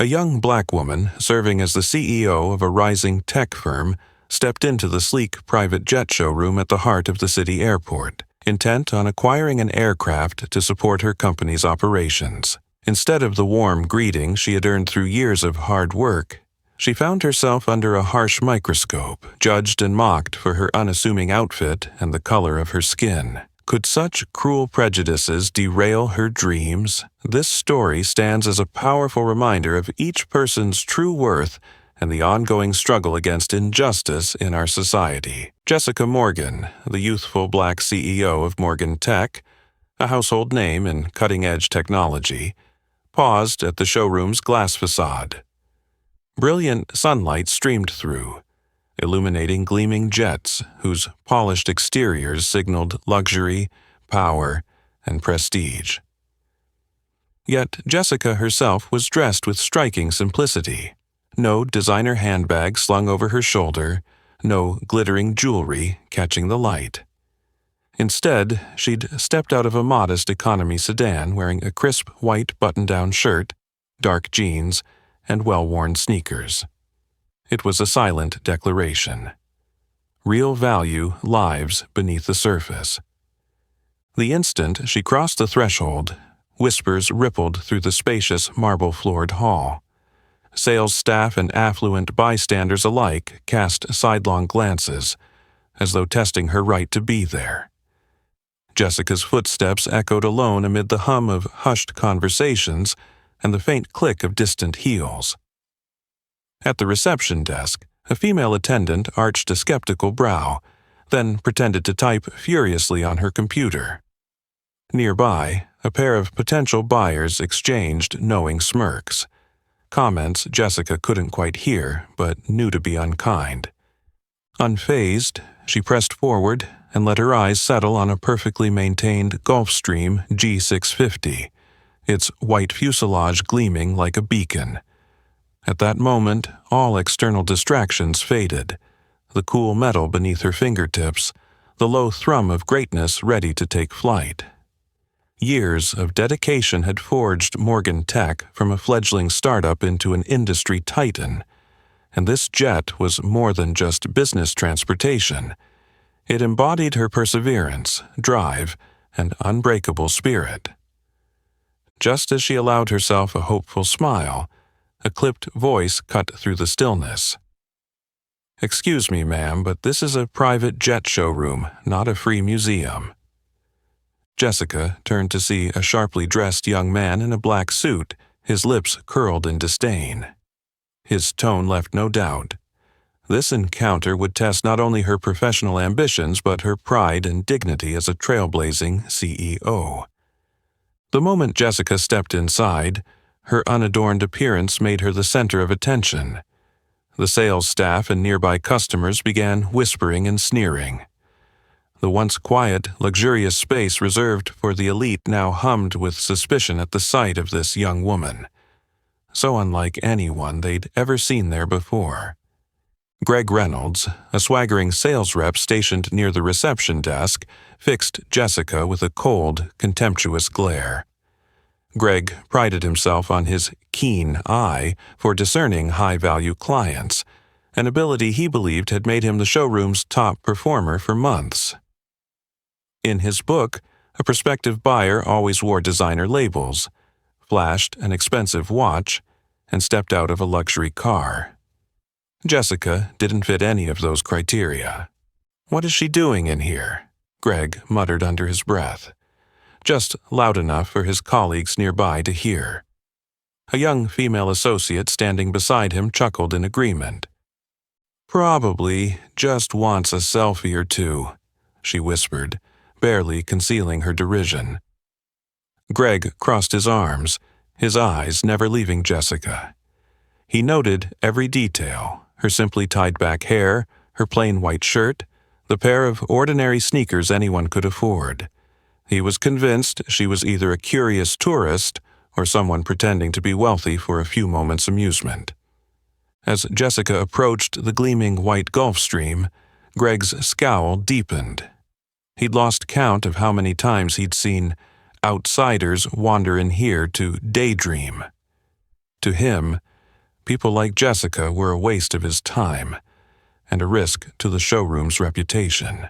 A young black woman, serving as the CEO of a rising tech firm, stepped into the sleek private jet showroom at the heart of the city airport, intent on acquiring an aircraft to support her company's operations. Instead of the warm greeting she had earned through years of hard work, she found herself under a harsh microscope, judged and mocked for her unassuming outfit and the color of her skin. Could such cruel prejudices derail her dreams? This story stands as a powerful reminder of each person's true worth and the ongoing struggle against injustice in our society. Jessica Morgan, the youthful black CEO of Morgan Tech, a household name in cutting-edge technology, paused at the showroom's glass facade. Brilliant sunlight streamed through, illuminating gleaming jets whose polished exteriors signaled luxury, power, and prestige. Yet Jessica herself was dressed with striking simplicity. No designer handbag slung over her shoulder, no glittering jewelry catching the light. Instead, she'd stepped out of a modest economy sedan wearing a crisp white button-down shirt, dark jeans, and well-worn sneakers. It was a silent declaration. Real value lives beneath the surface. The instant she crossed the threshold, whispers rippled through the spacious marble-floored hall. Sales staff and affluent bystanders alike cast sidelong glances, as though testing her right to be there. Jessica's footsteps echoed alone amid the hum of hushed conversations and the faint click of distant heels. At the reception desk, a female attendant arched a skeptical brow, then pretended to type furiously on her computer. Nearby, a pair of potential buyers exchanged knowing smirks, comments Jessica couldn't quite hear but knew to be unkind. Unfazed, she pressed forward and let her eyes settle on a perfectly maintained Gulfstream G650, its white fuselage gleaming like a beacon. At that moment, all external distractions faded, the cool metal beneath her fingertips, the low thrum of greatness ready to take flight. Years of dedication had forged Morgan Tech from a fledgling startup into an industry titan, and this jet was more than just business transportation. It embodied her perseverance, drive, and unbreakable spirit. Just as she allowed herself a hopeful smile, a clipped voice cut through the stillness. "Excuse me, ma'am, but this is a private jet showroom, not a free museum." Jessica turned to see a sharply dressed young man in a black suit, his lips curled in disdain. His tone left no doubt. This encounter would test not only her professional ambitions but her pride and dignity as a trailblazing CEO. The moment Jessica stepped inside, her unadorned appearance made her the center of attention. The sales staff and nearby customers began whispering and sneering. The once quiet, luxurious space reserved for the elite now hummed with suspicion at the sight of this young woman, so unlike anyone they'd ever seen there before. Greg Reynolds, a swaggering sales rep stationed near the reception desk, fixed Jessica with a cold, contemptuous glare. Greg prided himself on his keen eye for discerning high-value clients, an ability he believed had made him the showroom's top performer for months. In his book, a prospective buyer always wore designer labels, flashed an expensive watch, and stepped out of a luxury car. Jessica didn't fit any of those criteria. "What is she doing in here?" Greg muttered under his breath, just loud enough for his colleagues nearby to hear. A young female associate standing beside him chuckled in agreement. "Probably just wants a selfie or two," she whispered, barely concealing her derision. Greg crossed his arms, his eyes never leaving Jessica. He noted every detail, her simply tied-back hair, her plain white shirt, the pair of ordinary sneakers anyone could afford. He was convinced she was either a curious tourist or someone pretending to be wealthy for a few moments' amusement. As Jessica approached the gleaming white Gulfstream, Greg's scowl deepened. He'd lost count of how many times he'd seen outsiders wander in here to daydream. To him, people like Jessica were a waste of his time and a risk to the showroom's reputation.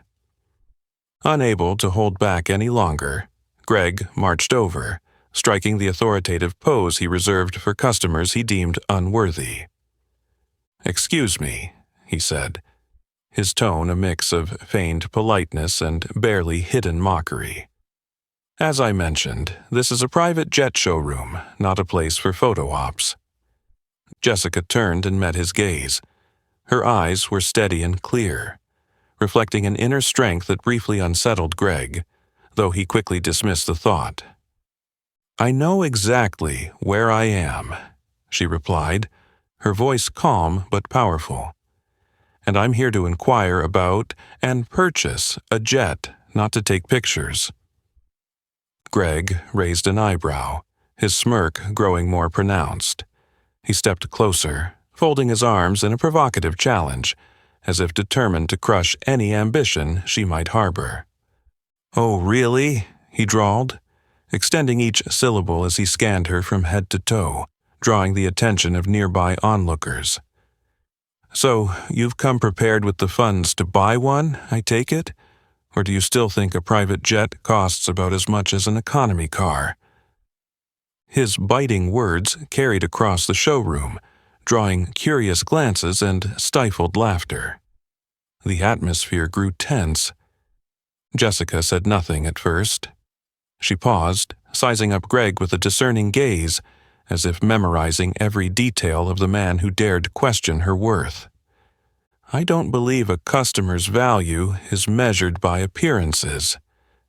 Unable to hold back any longer, Greg marched over, striking the authoritative pose he reserved for customers he deemed unworthy. "Excuse me," he said, his tone a mix of feigned politeness and barely hidden mockery. "As I mentioned, this is a private jet showroom, not a place for photo ops." Jessica turned and met his gaze. Her eyes were steady and clear, reflecting an inner strength that briefly unsettled Greg, though he quickly dismissed the thought. "I know exactly where I am," she replied, her voice calm but powerful. "And I'm here to inquire about and purchase a jet, not to take pictures." Greg raised an eyebrow, his smirk growing more pronounced. He stepped closer, folding his arms in a provocative challenge, as if determined to crush any ambition she might harbor. "Oh, really?" he drawled, extending each syllable as he scanned her from head to toe, drawing the attention of nearby onlookers. "So, you've come prepared with the funds to buy one, I take it? Or do you still think a private jet costs about as much as an economy car?" His biting words carried across the showroom, drawing curious glances and stifled laughter. The atmosphere grew tense. Jessica said nothing at first. She paused, sizing up Greg with a discerning gaze, as if memorizing every detail of the man who dared question her worth. "I don't believe a customer's value is measured by appearances,"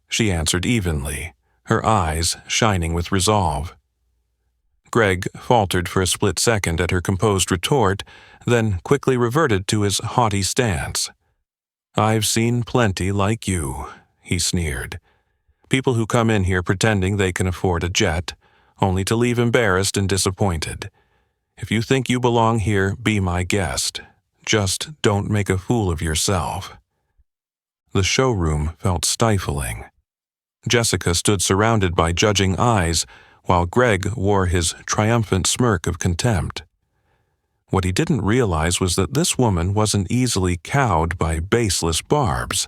she answered evenly, her eyes shining with resolve. Greg faltered for a split second at her composed retort, then quickly reverted to his haughty stance. "I've seen plenty like you," he sneered. "People who come in here pretending they can afford a jet, only to leave embarrassed and disappointed. If you think you belong here, be my guest. Just don't make a fool of yourself." The showroom felt stifling. Jessica stood surrounded by judging eyes, while Greg wore his triumphant smirk of contempt. What he didn't realize was that this woman wasn't easily cowed by baseless barbs.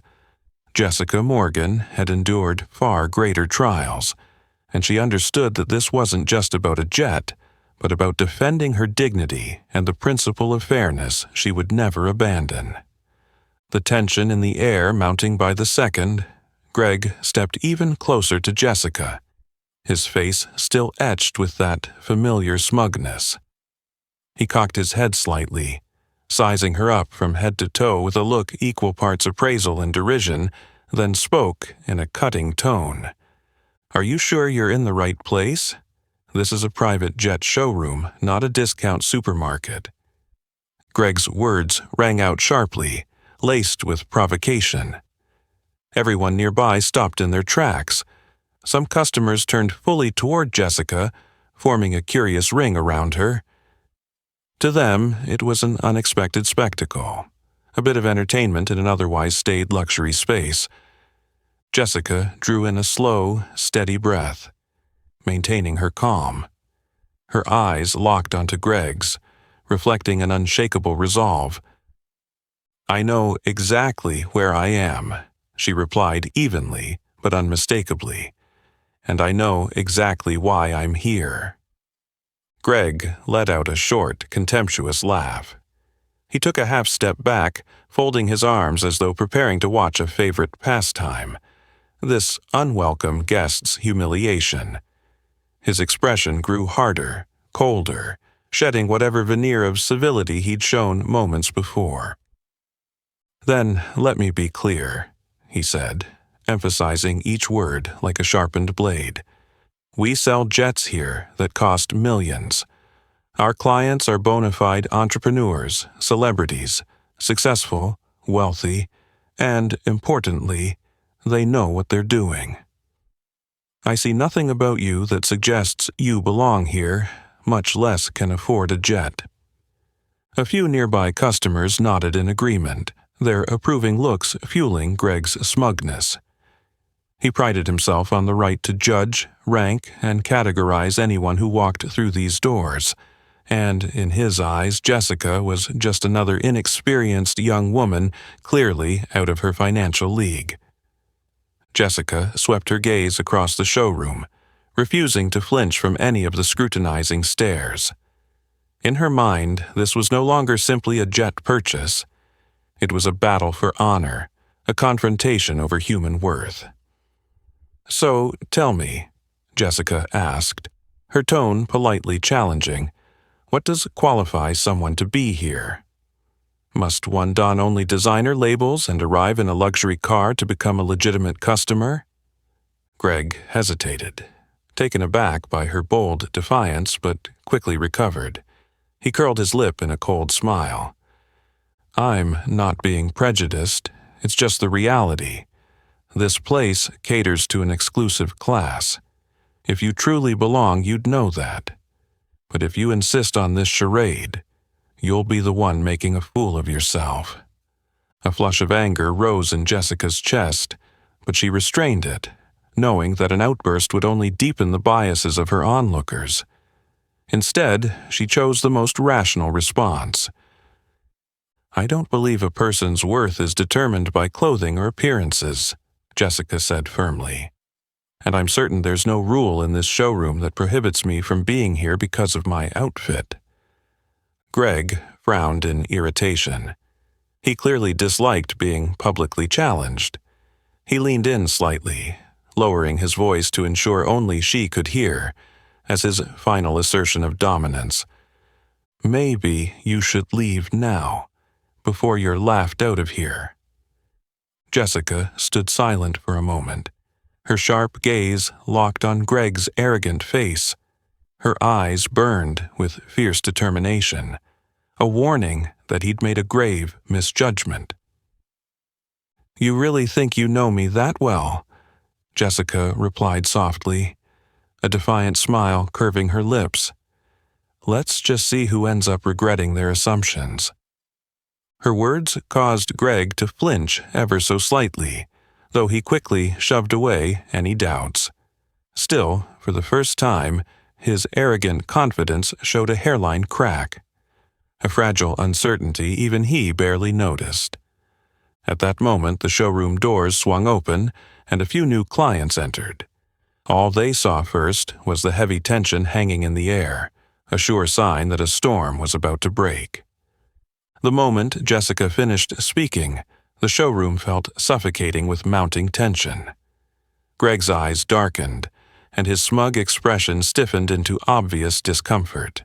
Jessica Morgan had endured far greater trials, and she understood that this wasn't just about a jet, but about defending her dignity and the principle of fairness she would never abandon. The tension in the air mounting by the second, Greg stepped even closer to Jessica, his face still etched with that familiar smugness. He cocked his head slightly, sizing her up from head to toe with a look equal parts appraisal and derision, then spoke in a cutting tone. "Are you sure you're in the right place? This is a private jet showroom, not a discount supermarket." Greg's words rang out sharply, laced with provocation. Everyone nearby stopped in their tracks. Some customers turned fully toward Jessica, forming a curious ring around her. To them, it was an unexpected spectacle, a bit of entertainment in an otherwise staid luxury space. Jessica drew in a slow, steady breath, maintaining her calm. Her eyes locked onto Greg's, reflecting an unshakable resolve. "I know exactly where I am," she replied evenly but unmistakably. "And I know exactly why I'm here." Greg let out a short, contemptuous laugh. He took a half step back, folding his arms as though preparing to watch a favorite pastime, this unwelcome guest's humiliation. His expression grew harder, colder, shedding whatever veneer of civility he'd shown moments before. "Then let me be clear," he said, emphasizing each word like a sharpened blade. "We sell jets here that cost millions. Our clients are bona fide entrepreneurs, celebrities, successful, wealthy, and, importantly, they know what they're doing. I see nothing about you that suggests you belong here, much less can afford a jet." A few nearby customers nodded in agreement, their approving looks fueling Greg's smugness. He prided himself on the right to judge, rank, and categorize anyone who walked through these doors, and in his eyes Jessica was just another inexperienced young woman clearly out of her financial league. Jessica swept her gaze across the showroom, refusing to flinch from any of the scrutinizing stares. In her mind, this was no longer simply a jet purchase. It was a battle for honor, a confrontation over human worth. "So, tell me," Jessica asked, her tone politely challenging, "what does qualify someone to be here? Must one don only designer labels and arrive in a luxury car to become a legitimate customer?" Greg hesitated, taken aback by her bold defiance, but quickly recovered. He curled his lip in a cold smile. "I'm not being prejudiced, it's just the reality. This place caters to an exclusive class. If you truly belong, you'd know that. But if you insist on this charade, you'll be the one making a fool of yourself." A flush of anger rose in Jessica's chest, but she restrained it, knowing that an outburst would only deepen the biases of her onlookers. Instead, she chose the most rational response. "I don't believe a person's worth is determined by clothing or appearances," Jessica said firmly. "And I'm certain there's no rule in this showroom that prohibits me from being here because of my outfit." Greg frowned in irritation. He clearly disliked being publicly challenged. He leaned in slightly, lowering his voice to ensure only she could hear, as his final assertion of dominance. "Maybe you should leave now, before you're laughed out of here." Jessica stood silent for a moment, her sharp gaze locked on Greg's arrogant face. Her eyes burned with fierce determination, a warning that he'd made a grave misjudgment. "You really think you know me that well?" Jessica replied softly, a defiant smile curving her lips. "Let's just see who ends up regretting their assumptions." Her words caused Greg to flinch ever so slightly, though he quickly shoved away any doubts. Still, for the first time, his arrogant confidence showed a hairline crack, a fragile uncertainty even he barely noticed. At that moment, the showroom doors swung open and a few new clients entered. All they saw first was the heavy tension hanging in the air, a sure sign that a storm was about to break. The moment Jessica finished speaking, the showroom felt suffocating with mounting tension. Greg's eyes darkened, and his smug expression stiffened into obvious discomfort.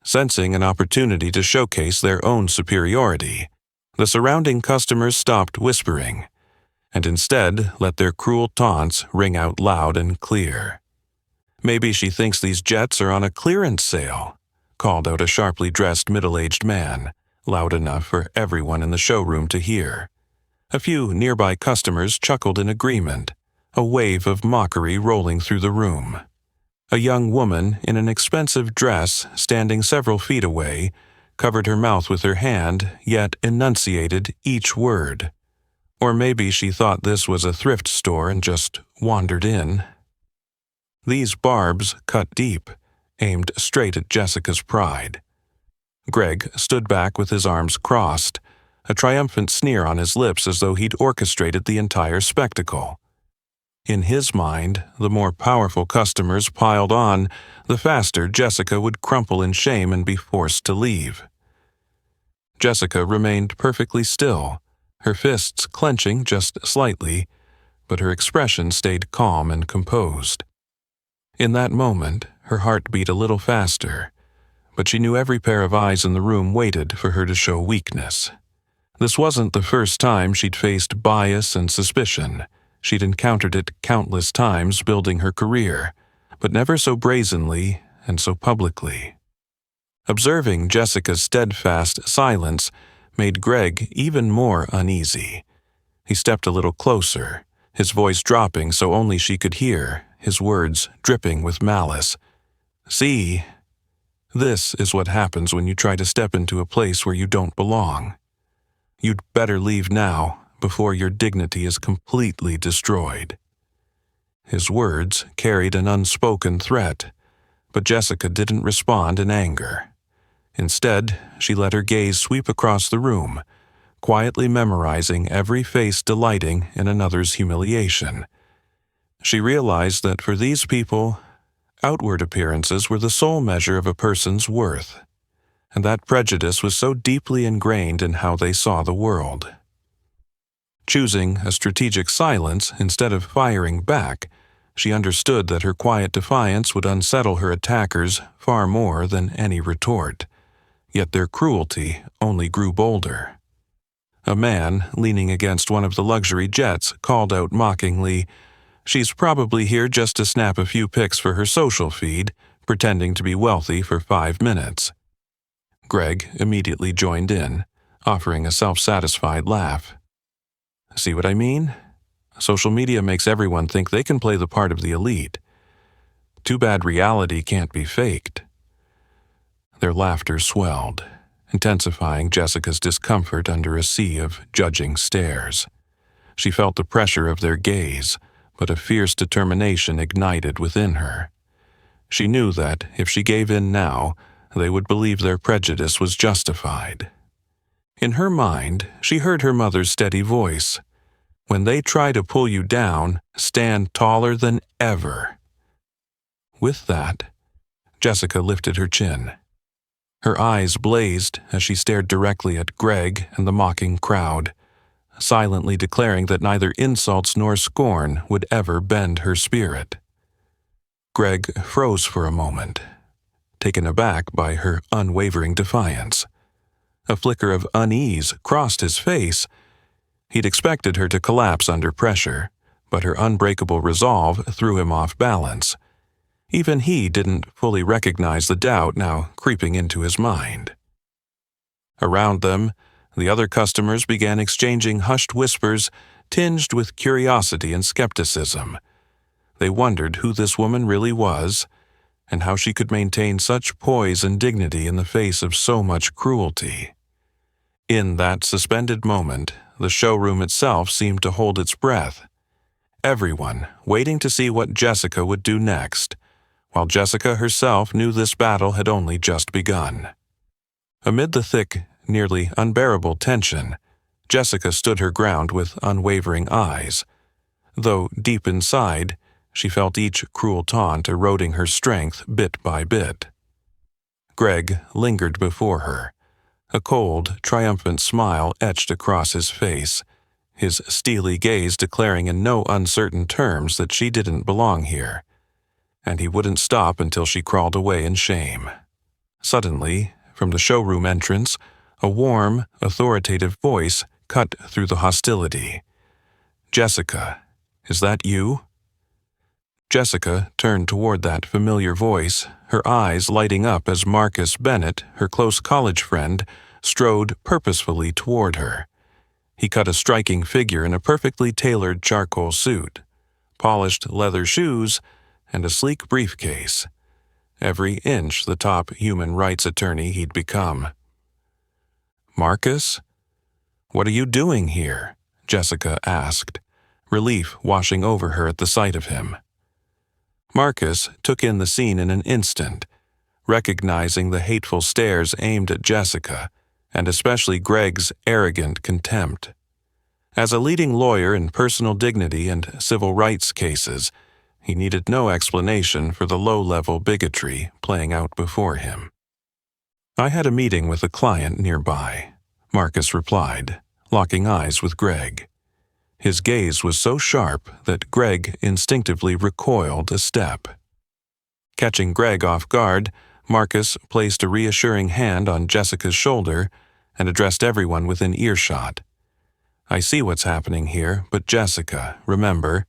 Sensing an opportunity to showcase their own superiority, the surrounding customers stopped whispering, and instead let their cruel taunts ring out loud and clear. "Maybe she thinks these jets are on a clearance sale," called out a sharply dressed middle-aged man, loud enough for everyone in the showroom to hear. A few nearby customers chuckled in agreement, a wave of mockery rolling through the room. A young woman in an expensive dress, standing several feet away, covered her mouth with her hand, yet enunciated each word. Or maybe she thought this was a thrift store and just wandered in. These barbs cut deep, aimed straight at Jessica's pride. Greg stood back with his arms crossed, a triumphant sneer on his lips as though he'd orchestrated the entire spectacle. In his mind, the more powerful customers piled on, the faster Jessica would crumple in shame and be forced to leave. Jessica remained perfectly still, her fists clenching just slightly, but her expression stayed calm and composed. In that moment, her heart beat a little faster, but she knew every pair of eyes in the room waited for her to show weakness. This wasn't the first time she'd faced bias and suspicion. She'd encountered it countless times building her career, but never so brazenly and so publicly. Observing Jessica's steadfast silence made Greg even more uneasy. He stepped a little closer, his voice dropping so only she could hear, his words dripping with malice. "See, this is what happens when you try to step into a place where you don't belong. You'd better leave now, before your dignity is completely destroyed." His words carried an unspoken threat, But Jessica didn't respond in anger. Instead, she let her gaze sweep across the room, quietly memorizing every face delighting in another's humiliation. She realized that for these people, outward appearances were the sole measure of a person's worth, and that prejudice was so deeply ingrained in how they saw the world. Choosing a strategic silence instead of firing back, she understood that her quiet defiance would unsettle her attackers far more than any retort. Yet their cruelty only grew bolder. A man, leaning against one of the luxury jets, called out mockingly, "She's probably here just to snap a few pics for her social feed, pretending to be wealthy for 5 minutes." Greg immediately joined in, offering a self-satisfied laugh. "See what I mean? Social media makes everyone think they can play the part of the elite. Too bad reality can't be faked." Their laughter swelled, intensifying Jessica's discomfort under a sea of judging stares. She felt the pressure of their gaze, but a fierce determination ignited within her. She knew that if she gave in now, they would believe their prejudice was justified. In her mind, she heard her mother's steady voice, "When they try to pull you down, stand taller than ever." With that, Jessica lifted her chin. Her eyes blazed as she stared directly at Greg and the mocking crowd, silently declaring that neither insults nor scorn would ever bend her spirit. Greg froze for a moment, taken aback by her unwavering defiance. A flicker of unease crossed his face. He'd expected her to collapse under pressure, but her unbreakable resolve threw him off balance. Even he didn't fully recognize the doubt now creeping into his mind. Around them, the other customers began exchanging hushed whispers tinged with curiosity and skepticism. They wondered who this woman really was, and how she could maintain such poise and dignity in the face of so much cruelty. In that suspended moment, the showroom itself seemed to hold its breath. Everyone waiting to see what Jessica would do next, while Jessica herself knew this battle had only just begun. Amid the thick, nearly unbearable tension, Jessica stood her ground with unwavering eyes, though deep inside, she felt each cruel taunt eroding her strength bit by bit. Greg lingered before her, a cold, triumphant smile etched across his face, his steely gaze declaring in no uncertain terms that she didn't belong here, and he wouldn't stop until she crawled away in shame. Suddenly, from the showroom entrance, a warm, authoritative voice cut through the hostility. "Jessica, is that you?" Jessica turned toward that familiar voice, her eyes lighting up as Marcus Bennett, her close college friend, strode purposefully toward her. He cut a striking figure in a perfectly tailored charcoal suit, polished leather shoes, and a sleek briefcase, every inch the top human rights attorney he'd become. "Marcus? What are you doing here?" Jessica asked, relief washing over her at the sight of him. Marcus took in the scene in an instant, recognizing the hateful stares aimed at Jessica, and especially Greg's arrogant contempt. As a leading lawyer in personal dignity and civil rights cases, he needed no explanation for the low-level bigotry playing out before him. "I had a meeting with a client nearby," Marcus replied, locking eyes with Greg. His gaze was so sharp that Greg instinctively recoiled a step. Catching Greg off guard, Marcus placed a reassuring hand on Jessica's shoulder and addressed everyone within earshot. "I see what's happening here, but Jessica, remember,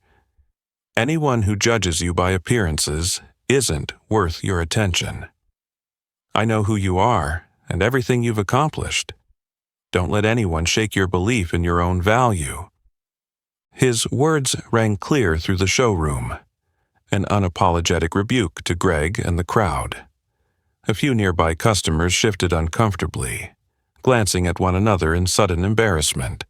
anyone who judges you by appearances isn't worth your attention. I know who you are and everything you've accomplished. Don't let anyone shake your belief in your own value." His words rang clear through the showroom, an unapologetic rebuke to Greg and the crowd. A few nearby customers shifted uncomfortably, glancing at one another in sudden embarrassment.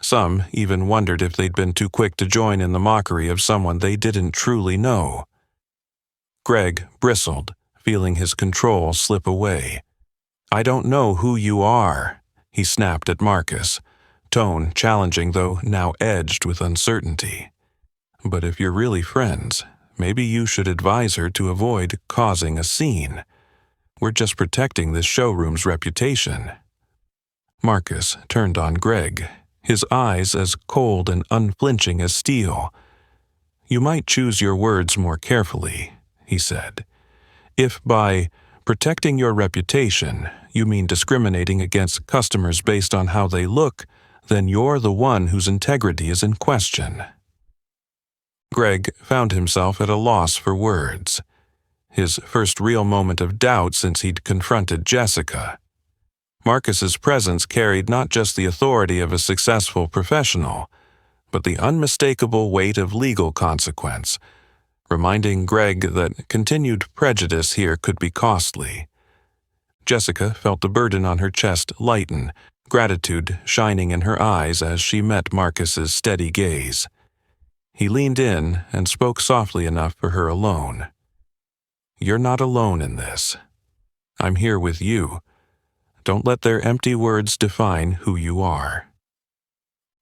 Some even wondered if they'd been too quick to join in the mockery of someone they didn't truly know. Greg bristled, feeling his control slip away. "I don't know who you are," he snapped at Marcus, tone challenging though now edged with uncertainty. "But if you're really friends, maybe you should advise her to avoid causing a scene. We're just protecting this showroom's reputation." Marcus turned on Greg, his eyes as cold and unflinching as steel. "You might choose your words more carefully," he said. "If by protecting your reputation you mean discriminating against customers based on how they look, then you're the one whose integrity is in question." Greg found himself at a loss for words. His first real moment of doubt since he'd confronted Jessica. Marcus's presence carried not just the authority of a successful professional, but the unmistakable weight of legal consequence, reminding Greg that continued prejudice here could be costly. Jessica felt the burden on her chest lighten, gratitude shining in her eyes as she met Marcus's steady gaze. He leaned in and spoke softly enough for her alone. "You're not alone in this. I'm here with you. Don't let their empty words define who you are."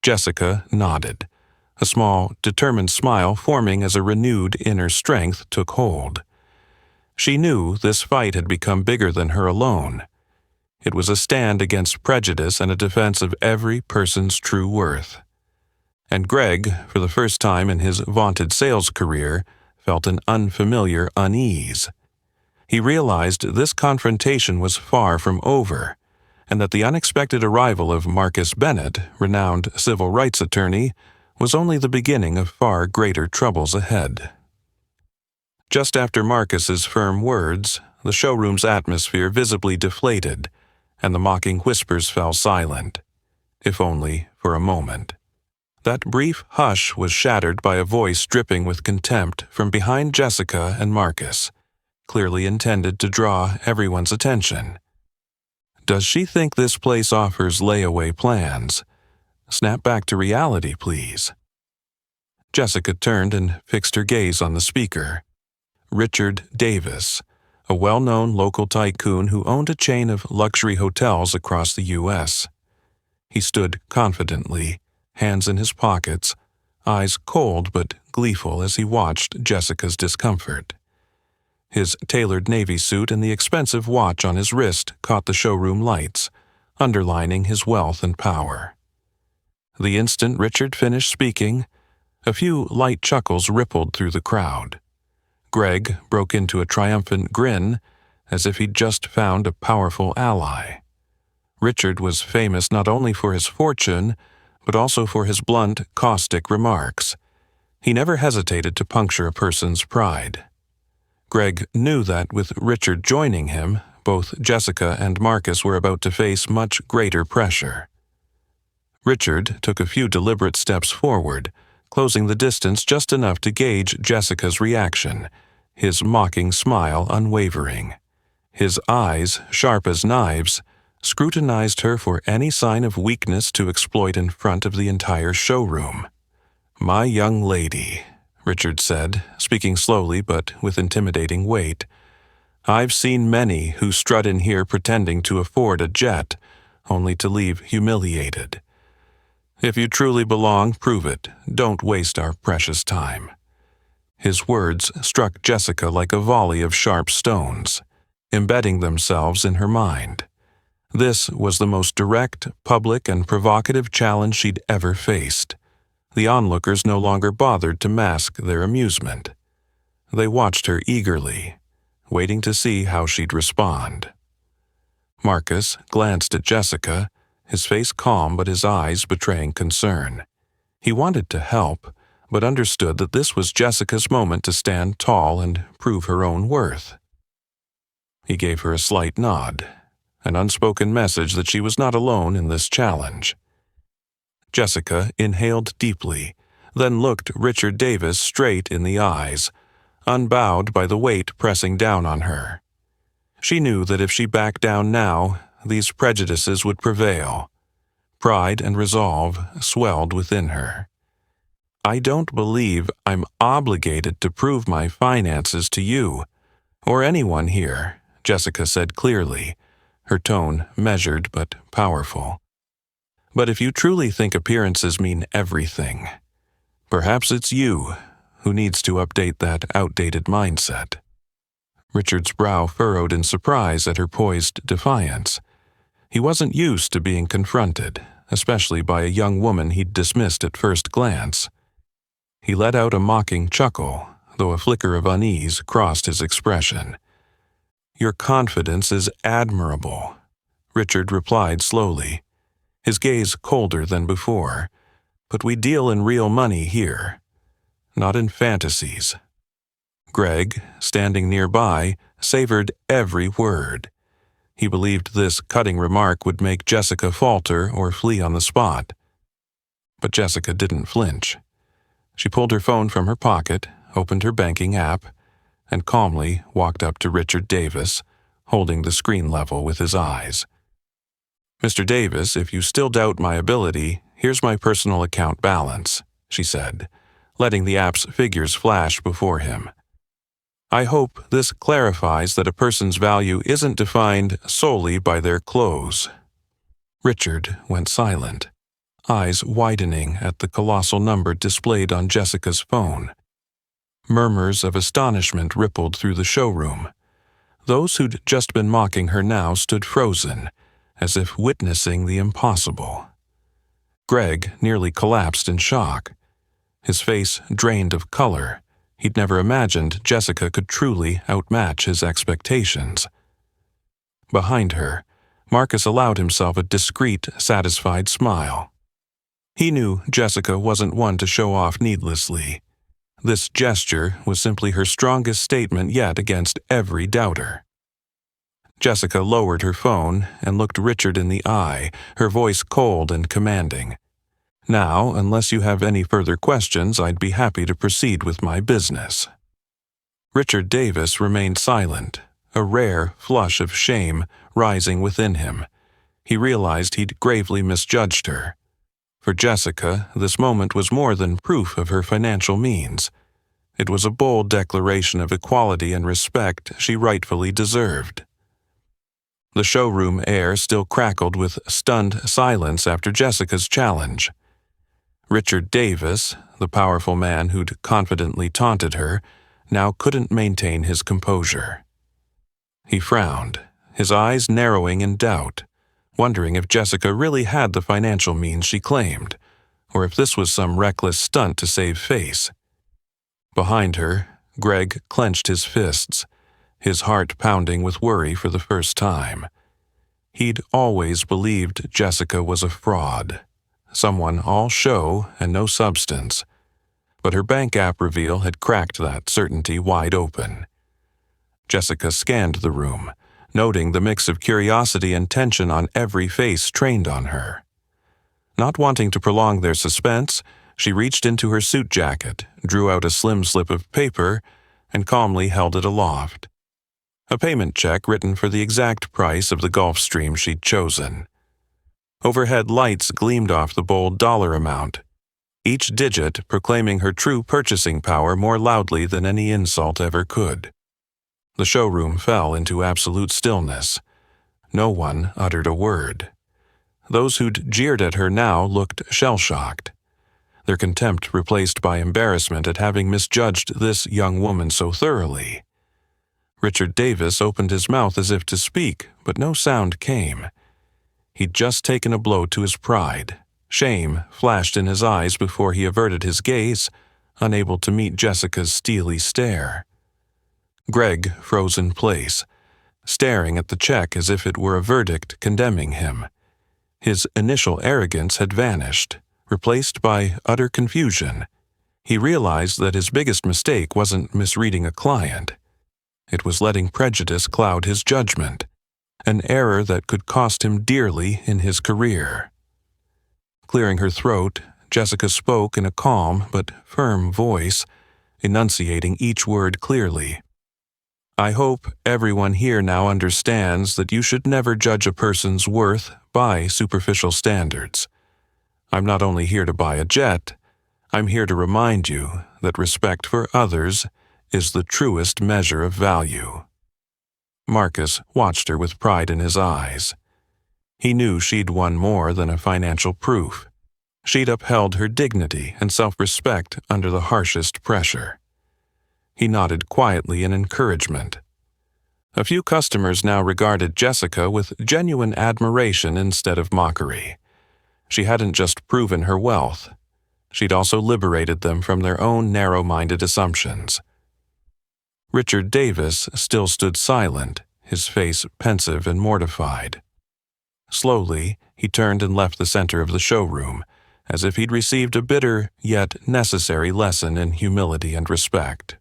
Jessica nodded, a small, determined smile forming as a renewed inner strength took hold. She knew this fight had become bigger than her alone. It was a stand against prejudice and a defense of every person's true worth. And Greg, for the first time in his vaunted sales career, felt an unfamiliar unease. He realized this confrontation was far from over, and that the unexpected arrival of Marcus Bennett, renowned civil rights attorney, was only the beginning of far greater troubles ahead. Just after Marcus's firm words, the showroom's atmosphere visibly deflated, and the mocking whispers fell silent, if only for a moment. That brief hush was shattered by a voice dripping with contempt from behind Jessica and Marcus, clearly intended to draw everyone's attention. "Does she think this place offers layaway plans? Snap back to reality, please." Jessica turned and fixed her gaze on the speaker. Richard Davis, a well-known local tycoon who owned a chain of luxury hotels across the U.S. He stood confidently, hands in his pockets, eyes cold but gleeful as he watched Jessica's discomfort. His tailored navy suit and the expensive watch on his wrist caught the showroom lights, underlining his wealth and power. The instant Richard finished speaking, a few light chuckles rippled through the crowd. Greg broke into a triumphant grin, as if he'd just found a powerful ally. Richard was famous not only for his fortune, but also for his blunt, caustic remarks. He never hesitated to puncture a person's pride. Greg knew that with Richard joining him, both Jessica and Marcus were about to face much greater pressure. Richard took a few deliberate steps forward, closing the distance just enough to gauge Jessica's reaction, his mocking smile unwavering. His eyes, sharp as knives, scrutinized her for any sign of weakness to exploit in front of the entire showroom. "My young lady," Richard said, speaking slowly but with intimidating weight, "I've seen many who strut in here pretending to afford a jet, only to leave humiliated. If you truly belong, prove it. Don't waste our precious time." His words struck Jessica like a volley of sharp stones, embedding themselves in her mind. This was the most direct, public, and provocative challenge she'd ever faced. The onlookers no longer bothered to mask their amusement. They watched her eagerly, waiting to see how she'd respond. Marcus glanced at Jessica, his face calm but his eyes betraying concern. He wanted to help, but understood that this was Jessica's moment to stand tall and prove her own worth. He gave her a slight nod, an unspoken message that she was not alone in this challenge. Jessica inhaled deeply, then looked Richard Davis straight in the eyes, unbowed by the weight pressing down on her. She knew that if she backed down now, these prejudices would prevail. Pride and resolve swelled within her. "I don't believe I'm obligated to prove my finances to you. "Or anyone here," Jessica said clearly, her tone measured but powerful. "But if you truly think appearances mean everything, perhaps it's you who needs to update that outdated mindset." Richard's brow furrowed in surprise at her poised defiance. He wasn't used to being confronted, especially by a young woman he'd dismissed at first glance. He let out a mocking chuckle, though a flicker of unease crossed his expression. "Your confidence is admirable," Richard replied slowly, his gaze colder than before. "But we deal in real money here, not in fantasies." Greg, standing nearby, savored every word. He believed this cutting remark would make Jessica falter or flee on the spot. But Jessica didn't flinch. She pulled her phone from her pocket, opened her banking app, and calmly walked up to Richard Davis, holding the screen level with his eyes. "Mr. Davis, if you still doubt my ability, here's my personal account balance," she said, letting the app's figures flash before him. "I hope this clarifies that a person's value isn't defined solely by their clothes." Richard went silent, eyes widening at the colossal number displayed on Jessica's phone. Murmurs of astonishment rippled through the showroom. Those who'd just been mocking her now stood frozen, as if witnessing the impossible. Greg nearly collapsed in shock. His face drained of color. He'd never imagined Jessica could truly outmatch his expectations. Behind her, Marcus allowed himself a discreet, satisfied smile. He knew Jessica wasn't one to show off needlessly. This gesture was simply her strongest statement yet against every doubter. Jessica lowered her phone and looked Richard in the eye, her voice cold and commanding. "Now, unless you have any further questions, I'd be happy to proceed with my business." Richard Davis remained silent, a rare flush of shame rising within him. He realized he'd gravely misjudged her. For Jessica, this moment was more than proof of her financial means. It was a bold declaration of equality and respect she rightfully deserved. The showroom air still crackled with stunned silence after Jessica's challenge. Richard Davis, the powerful man who'd confidently taunted her, now couldn't maintain his composure. He frowned, his eyes narrowing in doubt, wondering if Jessica really had the financial means she claimed, or if this was some reckless stunt to save face. Behind her, Greg clenched his fists, his heart pounding with worry for the first time. He'd always believed Jessica was a fraud, someone all show and no substance, but her bank app reveal had cracked that certainty wide open. Jessica scanned the room, noting the mix of curiosity and tension on every face trained on her. Not wanting to prolong their suspense, she reached into her suit jacket, drew out a slim slip of paper, and calmly held it aloft. A payment check written for the exact price of the Gulfstream she'd chosen. Overhead lights gleamed off the bold dollar amount, each digit proclaiming her true purchasing power more loudly than any insult ever could. The showroom fell into absolute stillness. No one uttered a word. Those who'd jeered at her now looked shell-shocked, their contempt replaced by embarrassment at having misjudged this young woman so thoroughly. Richard Davis opened his mouth as if to speak, but no sound came. He'd just taken a blow to his pride. Shame flashed in his eyes before he averted his gaze, unable to meet Jessica's steely stare. Greg froze in place, staring at the check as if it were a verdict condemning him. His initial arrogance had vanished, replaced by utter confusion. He realized that his biggest mistake wasn't misreading a client. It was letting prejudice cloud his judgment, an error that could cost him dearly in his career. Clearing her throat, Jessica spoke in a calm but firm voice, enunciating each word clearly. "I hope everyone here now understands that you should never judge a person's worth by superficial standards. I'm not only here to buy a jet, I'm here to remind you that respect for others is the truest measure of value." Marcus watched her with pride in his eyes. He knew she'd won more than a financial proof. She'd upheld her dignity and self-respect under the harshest pressure. He nodded quietly in encouragement. A few customers now regarded Jessica with genuine admiration instead of mockery. She hadn't just proven her wealth. She'd also liberated them from their own narrow-minded assumptions. Richard Davis still stood silent, his face pensive and mortified. Slowly, he turned and left the center of the showroom, as if he'd received a bitter yet necessary lesson in humility and respect.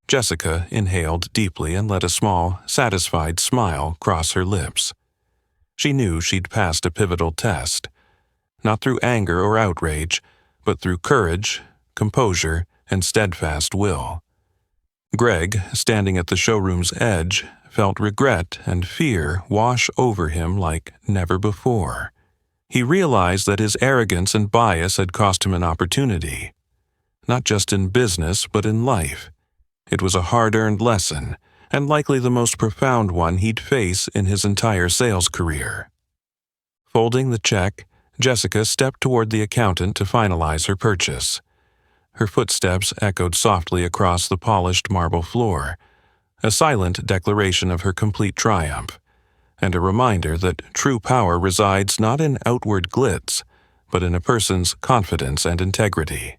Jessica inhaled deeply and let a small, satisfied smile cross her lips. She knew she'd passed a pivotal test, not through anger or outrage, but through courage, composure, and steadfast will. Greg, standing at the showroom's edge, felt regret and fear wash over him like never before. He realized that his arrogance and bias had cost him an opportunity, not just in business but in life. It was a hard-earned lesson, and likely the most profound one he'd face in his entire sales career. Folding the check, Jessica stepped toward the accountant to finalize her purchase. Her footsteps echoed softly across the polished marble floor, a silent declaration of her complete triumph, and a reminder that true power resides not in outward glitz, but in a person's confidence and integrity.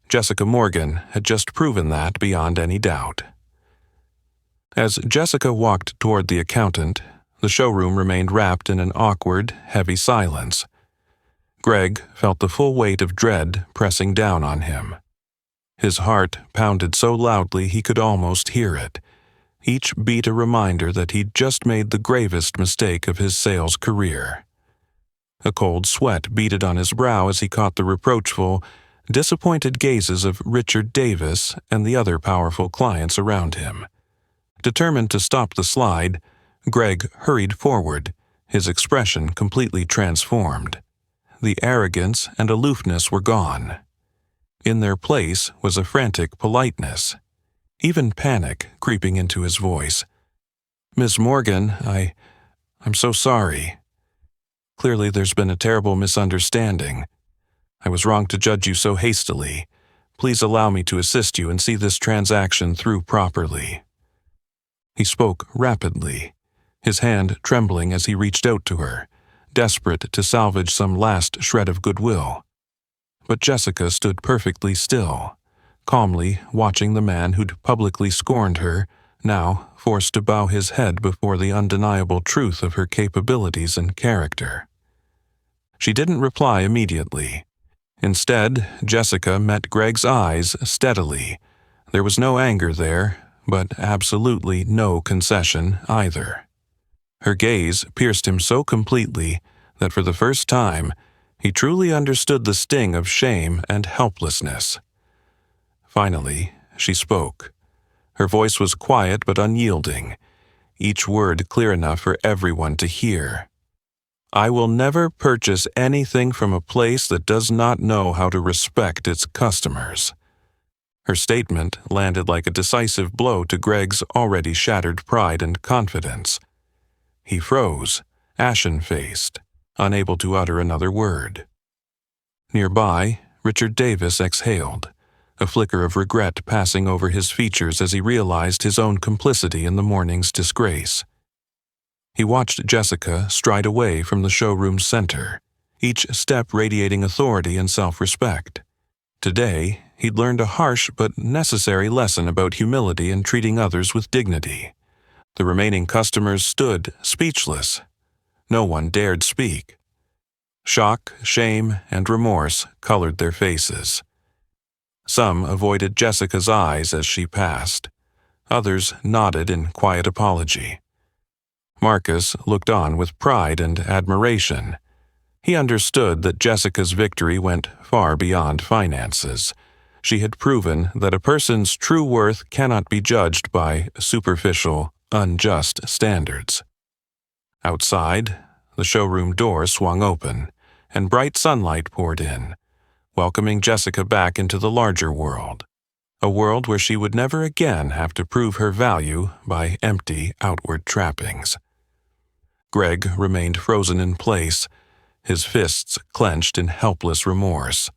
Jessica Morgan had just proven that beyond any doubt. As Jessica walked toward the accountant, the showroom remained wrapped in an awkward, heavy silence. Greg felt the full weight of dread pressing down on him. His heart pounded so loudly he could almost hear it, each beat a reminder that he'd just made the gravest mistake of his sales career. A cold sweat beaded on his brow as he caught the reproachful, disappointed gazes of Richard Davis and the other powerful clients around him. Determined to stop the slide, Greg hurried forward, his expression completely transformed. The arrogance and aloofness were gone. In their place was a frantic politeness, even panic creeping into his voice. "Miss Morgan, I'm so sorry. Clearly there's been a terrible misunderstanding. I was wrong to judge you so hastily. Please allow me to assist you and see this transaction through properly." He spoke rapidly, his hand trembling as he reached out to her, desperate to salvage some last shred of goodwill. But Jessica stood perfectly still, calmly watching the man who'd publicly scorned her, now forced to bow his head before the undeniable truth of her capabilities and character. She didn't reply immediately. Instead, Jessica met Greg's eyes steadily. There was no anger there, but absolutely no concession either. Her gaze pierced him so completely that for the first time, he truly understood the sting of shame and helplessness. Finally, she spoke. Her voice was quiet but unyielding, each word clear enough for everyone to hear. "I will never purchase anything from a place that does not know how to respect its customers." Her statement landed like a decisive blow to Greg's already shattered pride and confidence. He froze, ashen-faced, unable to utter another word. Nearby, Richard Davis exhaled, a flicker of regret passing over his features as he realized his own complicity in the morning's disgrace. He watched Jessica stride away from the showroom's center, each step radiating authority and self-respect. Today, he'd learned a harsh but necessary lesson about humility and treating others with dignity. The remaining customers stood speechless. No one dared speak. Shock, shame, and remorse colored their faces. Some avoided Jessica's eyes as she passed. Others nodded in quiet apology. Marcus looked on with pride and admiration. He understood that Jessica's victory went far beyond finances. She had proven that a person's true worth cannot be judged by superficial, unjust standards. Outside, the showroom door swung open, and bright sunlight poured in, welcoming Jessica back into the larger world. a world where she would never again have to prove her value by empty outward trappings. Greg remained frozen in place, his fists clenched in helpless remorse.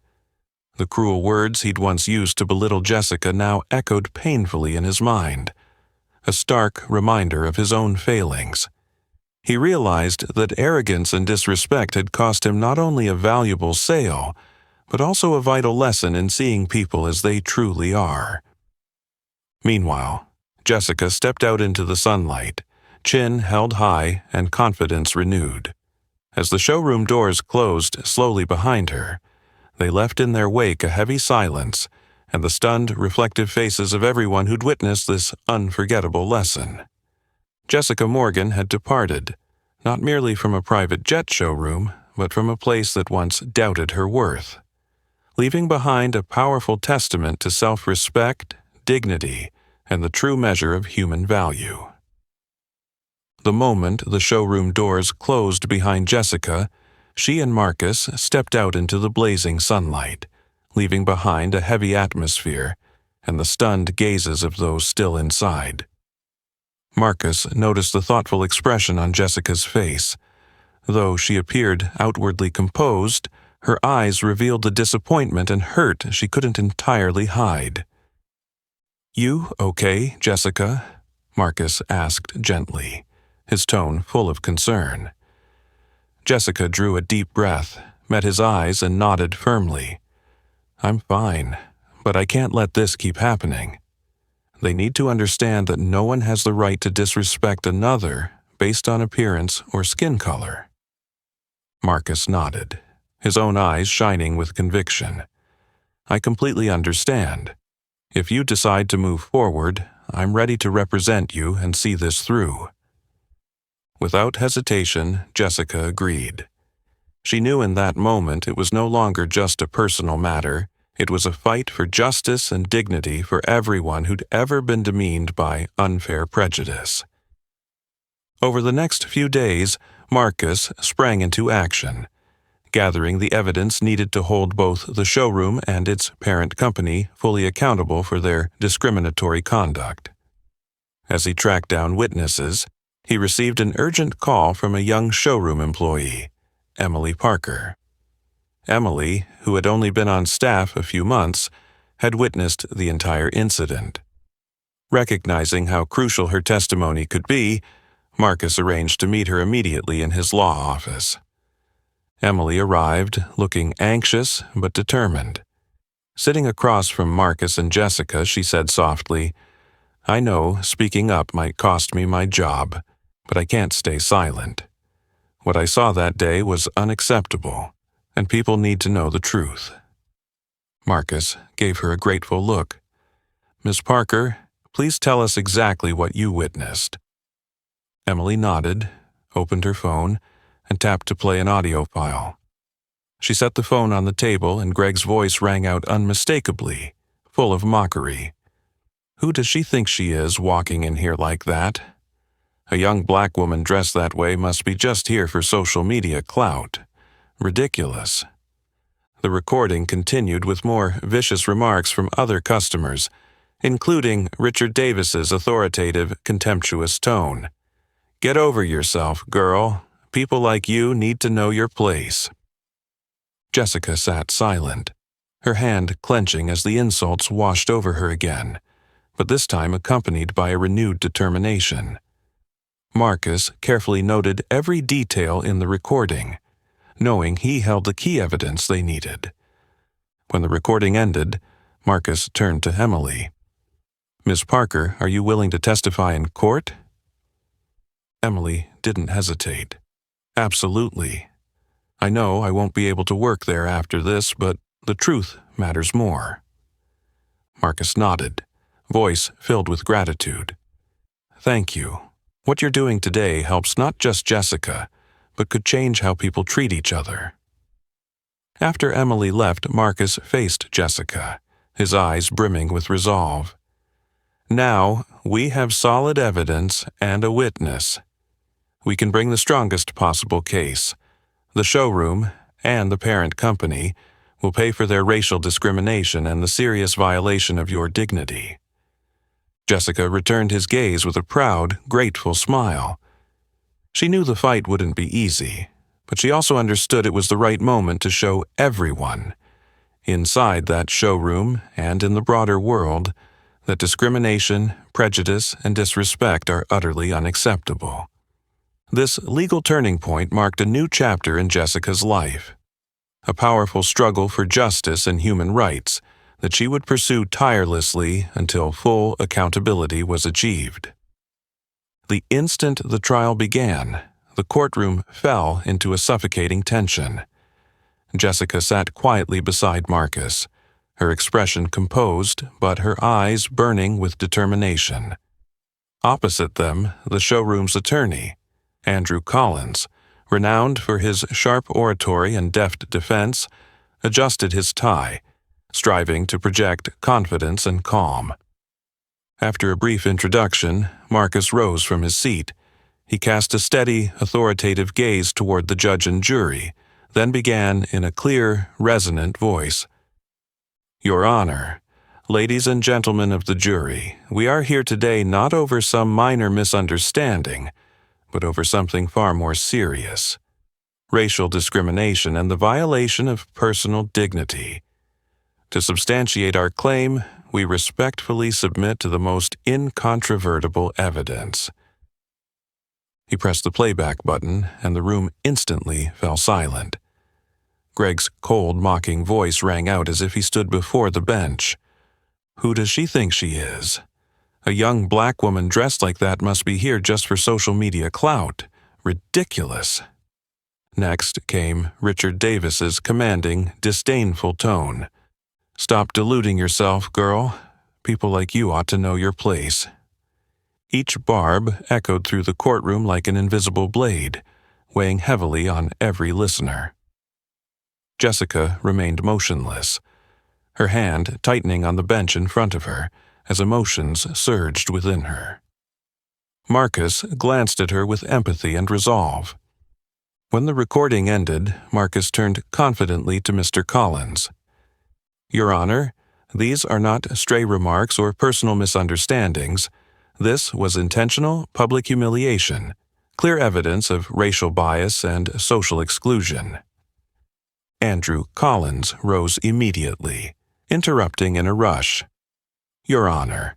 The cruel words he'd once used to belittle Jessica now echoed painfully in his mind, a stark reminder of his own failings. He realized that arrogance and disrespect had cost him not only a valuable sale, but also a vital lesson in seeing people as they truly are. Meanwhile, Jessica stepped out into the sunlight, chin held high and confidence renewed. As the showroom doors closed slowly behind her, they left in their wake a heavy silence and the stunned, reflective faces of everyone who'd witnessed this unforgettable lesson. Jessica Morgan had departed, not merely from a private jet showroom, but from a place that once doubted her worth, leaving behind a powerful testament to self-respect, dignity, and the true measure of human value. The moment the showroom doors closed behind Jessica, she and Marcus stepped out into the blazing sunlight, leaving behind a heavy atmosphere and the stunned gazes of those still inside. Marcus noticed the thoughtful expression on Jessica's face. Though she appeared outwardly composed, her eyes revealed the disappointment and hurt she couldn't entirely hide. "You okay, Jessica?" Marcus asked gently, his tone full of concern. Jessica drew a deep breath, met his eyes, and nodded firmly. "I'm fine, but I can't let this keep happening. They need to understand that no one has the right to disrespect another based on appearance or skin color." Marcus nodded, his own eyes shining with conviction. "I completely understand. If you decide to move forward, I'm ready to represent you and see this through." Without hesitation, Jessica agreed. She knew in that moment it was no longer just a personal matter. It was a fight for justice and dignity for everyone who'd ever been demeaned by unfair prejudice. Over the next few days, Marcus sprang into action, gathering the evidence needed to hold both the showroom and its parent company fully accountable for their discriminatory conduct. As he tracked down witnesses, he received an urgent call from a young showroom employee, Emily Parker. Emily, who had only been on staff a few months, had witnessed the entire incident. Recognizing how crucial her testimony could be, Marcus arranged to meet her immediately in his law office. Emily arrived, looking anxious but determined. Sitting across from Marcus and Jessica, she said softly, "I know speaking up might cost me my job, but I can't stay silent. What I saw that day was unacceptable, and people need to know the truth." Marcus gave her a grateful look. "Miss Parker, please tell us exactly what you witnessed." Emily nodded, opened her phone, and tapped to play an audio file. She set the phone on the table and Greg's voice rang out unmistakably, full of mockery. "Who does she think she is walking in here like that? A young black woman dressed that way must be just here for social media clout. Ridiculous." The recording continued with more vicious remarks from other customers, including Richard Davis's authoritative, contemptuous tone. "Get over yourself, girl. People like you need to know your place." Jessica sat silent, her hand clenching as the insults washed over her again, but this time accompanied by a renewed determination. Marcus carefully noted every detail in the recording, knowing he held the key evidence they needed. When the recording ended, Marcus turned to Emily. "Miss Parker, are you willing to testify in court?" Emily didn't hesitate. "Absolutely. I know I won't be able to work there after this, but the truth matters more." Marcus nodded, voice filled with gratitude. "Thank you. What you're doing today helps not just Jessica, but could change how people treat each other." After Emily left, Marcus faced Jessica, his eyes brimming with resolve. "Now, we have solid evidence and a witness. We can bring the strongest possible case, the showroom and the parent company, will pay for their racial discrimination and the serious violation of your dignity." Jessica returned his gaze with a proud, grateful smile. She knew the fight wouldn't be easy, but she also understood it was the right moment to show everyone, inside that showroom and in the broader world, that discrimination, prejudice, and disrespect are utterly unacceptable. This legal turning point marked a new chapter in Jessica's life, a powerful struggle for justice and human rights that she would pursue tirelessly until full accountability was achieved. The instant the trial began, the courtroom fell into a suffocating tension. Jessica sat quietly beside Marcus, her expression composed but her eyes burning with determination. Opposite them, the showroom's attorney, Andrew Collins, renowned for his sharp oratory and deft defense, adjusted his tie, striving to project confidence and calm. After a brief introduction, Marcus rose from his seat. He cast a steady, authoritative gaze toward the judge and jury, then began in a clear, resonant voice. "Your Honor, ladies and gentlemen of the jury, we are here today not over some minor misunderstanding, but over something far more serious: racial discrimination and the violation of personal dignity. To substantiate our claim, we respectfully submit to the most incontrovertible evidence." He pressed the playback button, and the room instantly fell silent. Greg's cold, mocking voice rang out as if he stood before the bench. "Who does she think she is? A young black woman dressed like that must be here just for social media clout. Ridiculous." Next came Richard Davis's commanding, disdainful tone. "Stop deluding yourself, girl. People like you ought to know your place." Each barb echoed through the courtroom like an invisible blade, weighing heavily on every listener. Jessica remained motionless, her hand tightening on the bench in front of her as emotions surged within her. Marcus glanced at her with empathy and resolve. When the recording ended, Marcus turned confidently to Mr. Collins. "Your Honor, these are not stray remarks or personal misunderstandings. This was intentional public humiliation, clear evidence of racial bias and social exclusion." Andrew Collins rose immediately, interrupting in a rush. "Your Honor,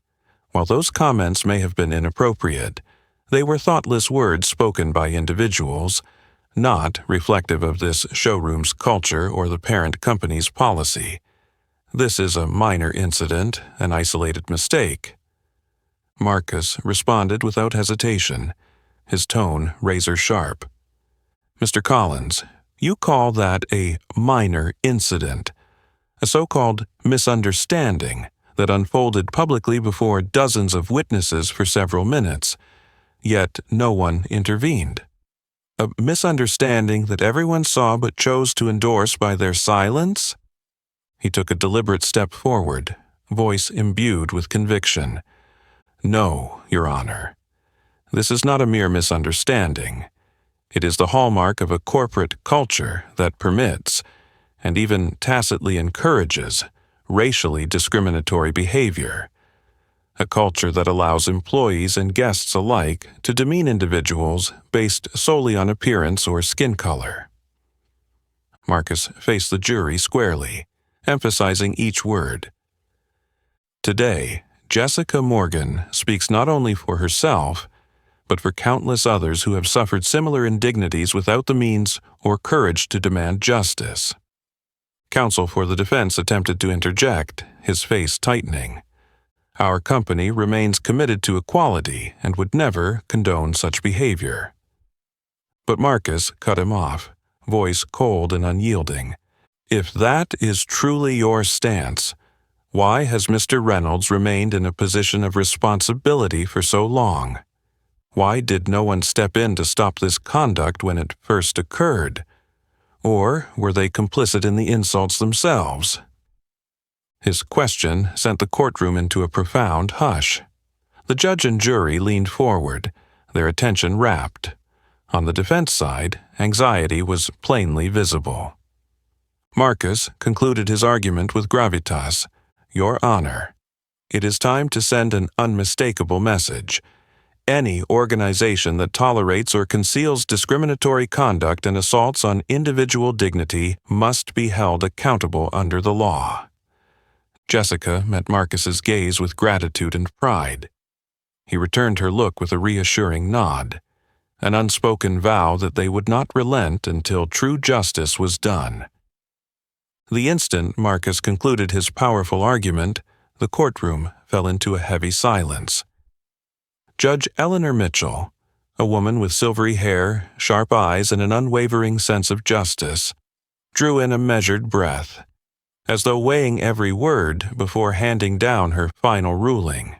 while those comments may have been inappropriate, they were thoughtless words spoken by individuals, not reflective of this showroom's culture or the parent company's policy. This is a minor incident, an isolated mistake." Marcus responded without hesitation, his tone razor-sharp. "Mr. Collins, you call that a minor incident, a so-called misunderstanding that unfolded publicly before dozens of witnesses for several minutes, yet no one intervened. A misunderstanding that everyone saw but chose to endorse by their silence?" He took a deliberate step forward, voice imbued with conviction. "No, Your Honor. This is not a mere misunderstanding. It is the hallmark of a corporate culture that permits, and even tacitly encourages, racially discriminatory behavior. A culture that allows employees and guests alike to demean individuals based solely on appearance or skin color." Marcus faced the jury squarely, emphasizing each word. "Today, Jessica Morgan speaks not only for herself, but for countless others who have suffered similar indignities without the means or courage to demand justice." Counsel for the defense attempted to interject, his face tightening. "Our company remains committed to equality and would never condone such behavior." But Marcus cut him off, voice cold and unyielding. "If that is truly your stance, why has Mr. Reynolds remained in a position of responsibility for so long? Why did no one step in to stop this conduct when it first occurred? Or were they complicit in the insults themselves?" His question sent the courtroom into a profound hush. The judge and jury leaned forward, their attention rapt. On the defense side, anxiety was plainly visible. Marcus concluded his argument with gravitas. Your Honor, it is time to send an unmistakable message. Any organization that tolerates or conceals discriminatory conduct and assaults on individual dignity must be held accountable under the law. Jessica met Marcus's gaze with gratitude and pride. He returned her look with a reassuring nod, an unspoken vow that they would not relent until true justice was done. The instant Marcus concluded his powerful argument, the courtroom fell into a heavy silence. Judge Eleanor Mitchell, a woman with silvery hair, sharp eyes, and an unwavering sense of justice, drew in a measured breath, as though weighing every word before handing down her final ruling.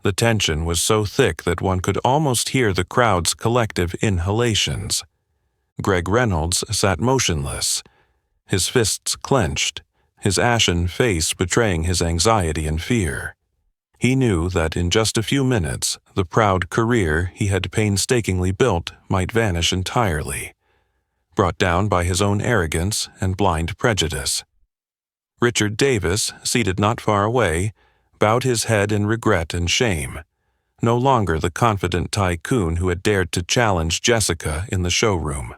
The tension was so thick that one could almost hear the crowd's collective inhalations. Greg Reynolds sat motionless, his fists clenched, his ashen face betraying his anxiety and fear. He knew that in just a few minutes, the proud career he had painstakingly built might vanish entirely, brought down by his own arrogance and blind prejudice. Richard Davis, seated not far away, bowed his head in regret and shame, no longer the confident tycoon who had dared to challenge Jessica in the showroom.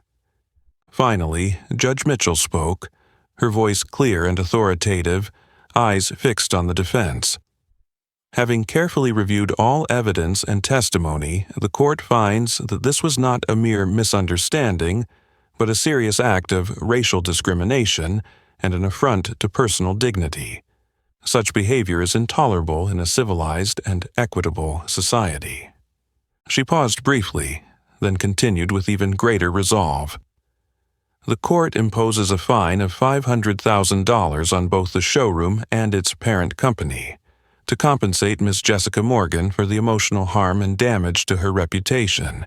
Finally, Judge Mitchell spoke, her voice clear and authoritative, eyes fixed on the defense. Having carefully reviewed all evidence and testimony, the court finds that this was not a mere misunderstanding, but a serious act of racial discrimination and an affront to personal dignity. Such behavior is intolerable in a civilized and equitable society. She paused briefly, then continued with even greater resolve. The court imposes a fine of $500,000 on both the showroom and its parent company, to compensate Ms. Jessica Morgan for the emotional harm and damage to her reputation.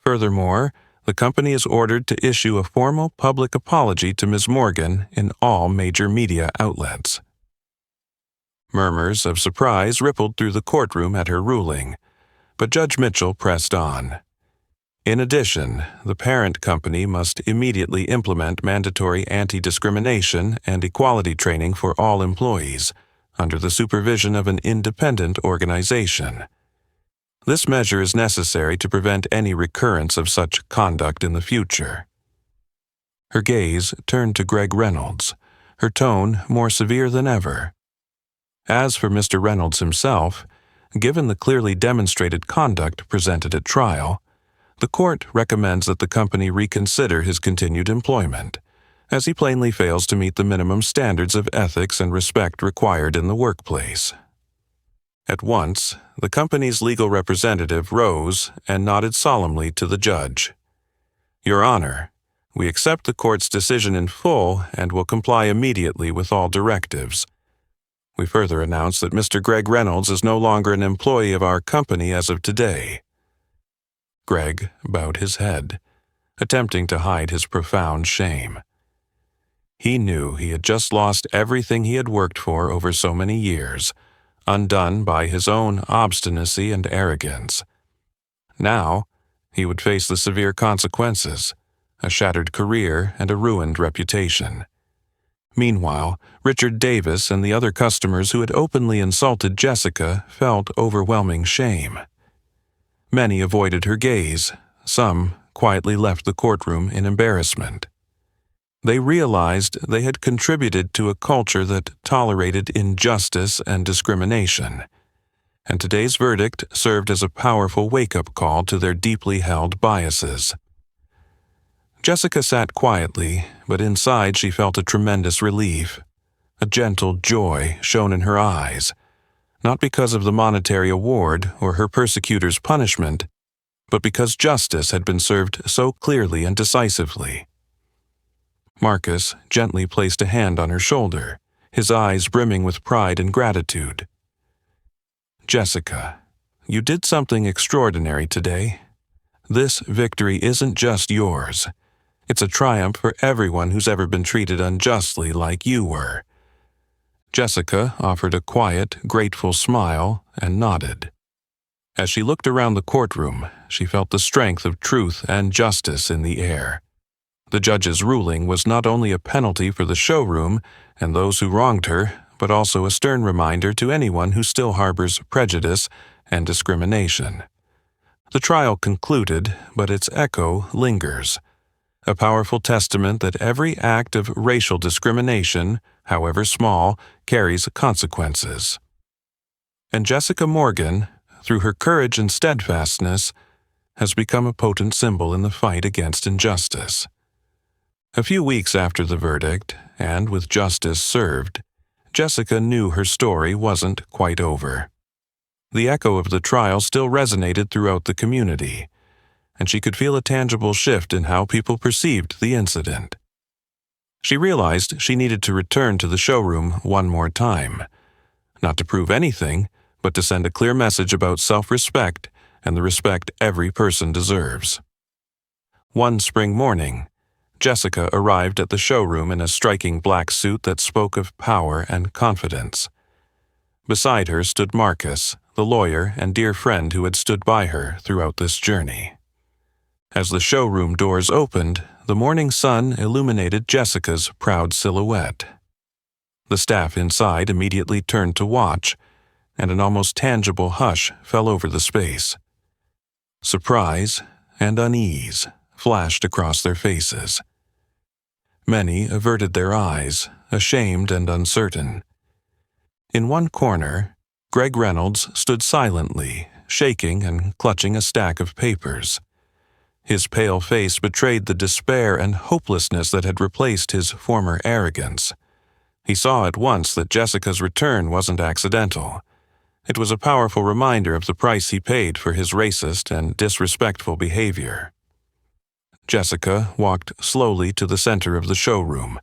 Furthermore, the company is ordered to issue a formal public apology to Ms. Morgan in all major media outlets. Murmurs of surprise rippled through the courtroom at her ruling, but Judge Mitchell pressed on. In addition, the parent company must immediately implement mandatory anti-discrimination and equality training for all employees, under the supervision of an independent organization. This measure is necessary to prevent any recurrence of such conduct in the future. Her gaze turned to Greg Reynolds, her tone more severe than ever. As for Mr. Reynolds himself, given the clearly demonstrated conduct presented at trial, the court recommends that the company reconsider his continued employment, as he plainly fails to meet the minimum standards of ethics and respect required in the workplace. At once, the company's legal representative rose and nodded solemnly to the judge. Your Honor, we accept the court's decision in full and will comply immediately with all directives. We further announce that Mr. Greg Reynolds is no longer an employee of our company as of today. Greg bowed his head, attempting to hide his profound shame. He knew he had just lost everything he had worked for over so many years, undone by his own obstinacy and arrogance. Now, he would face the severe consequences, a shattered career and a ruined reputation. Meanwhile, Richard Davis and the other customers who had openly insulted Jessica felt overwhelming shame. Many avoided her gaze, some quietly left the courtroom in embarrassment. They realized they had contributed to a culture that tolerated injustice and discrimination, and today's verdict served as a powerful wake-up call to their deeply held biases. Jessica sat quietly, but inside she felt a tremendous relief. A gentle joy shone in her eyes, not because of the monetary award or her persecutor's punishment, but because justice had been served so clearly and decisively. Marcus gently placed a hand on her shoulder, his eyes brimming with pride and gratitude. Jessica, you did something extraordinary today. This victory isn't just yours. It's a triumph for everyone who's ever been treated unjustly like you were. Jessica offered a quiet, grateful smile and nodded. As she looked around the courtroom, she felt the strength of truth and justice in the air. The judge's ruling was not only a penalty for the showroom and those who wronged her, but also a stern reminder to anyone who still harbors prejudice and discrimination. The trial concluded, but its echo lingers, a powerful testament that every act of racial discrimination, however small, carries consequences. And Jessica Morgan, through her courage and steadfastness, has become a potent symbol in the fight against injustice. A few weeks after the verdict, and with justice served, Jessica knew her story wasn't quite over. The echo of the trial still resonated throughout the community, and she could feel a tangible shift in how people perceived the incident. She realized she needed to return to the showroom one more time, not to prove anything, but to send a clear message about self-respect and the respect every person deserves. One spring morning, Jessica arrived at the showroom in a striking black suit that spoke of power and confidence. Beside her stood Marcus, the lawyer and dear friend who had stood by her throughout this journey. As the showroom doors opened, the morning sun illuminated Jessica's proud silhouette. The staff inside immediately turned to watch, and an almost tangible hush fell over the space. Surprise and unease flashed across their faces. Many averted their eyes, ashamed and uncertain. In one corner, Greg Reynolds stood silently, shaking and clutching a stack of papers. His pale face betrayed the despair and hopelessness that had replaced his former arrogance. He saw at once that Jessica's return wasn't accidental. It was a powerful reminder of the price he paid for his racist and disrespectful behavior. Jessica walked slowly to the center of the showroom,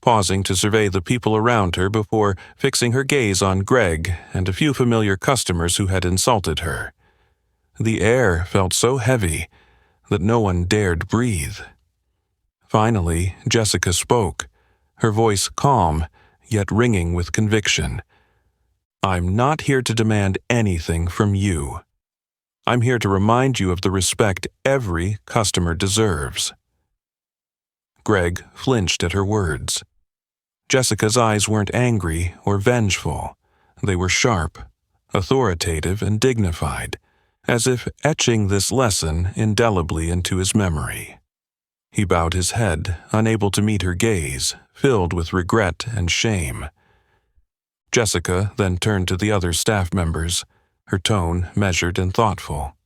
pausing to survey the people around her before fixing her gaze on Greg and a few familiar customers who had insulted her. The air felt so heavy that no one dared breathe. Finally, Jessica spoke, her voice calm, yet ringing with conviction. "I'm not here to demand anything from you. I'm here to remind you of the respect every customer deserves." Greg flinched at her words. Jessica's eyes weren't angry or vengeful. They were sharp, authoritative, and dignified, as if etching this lesson indelibly into his memory. He bowed his head, unable to meet her gaze, filled with regret and shame. Jessica then turned to the other staff members, her tone measured and thoughtful.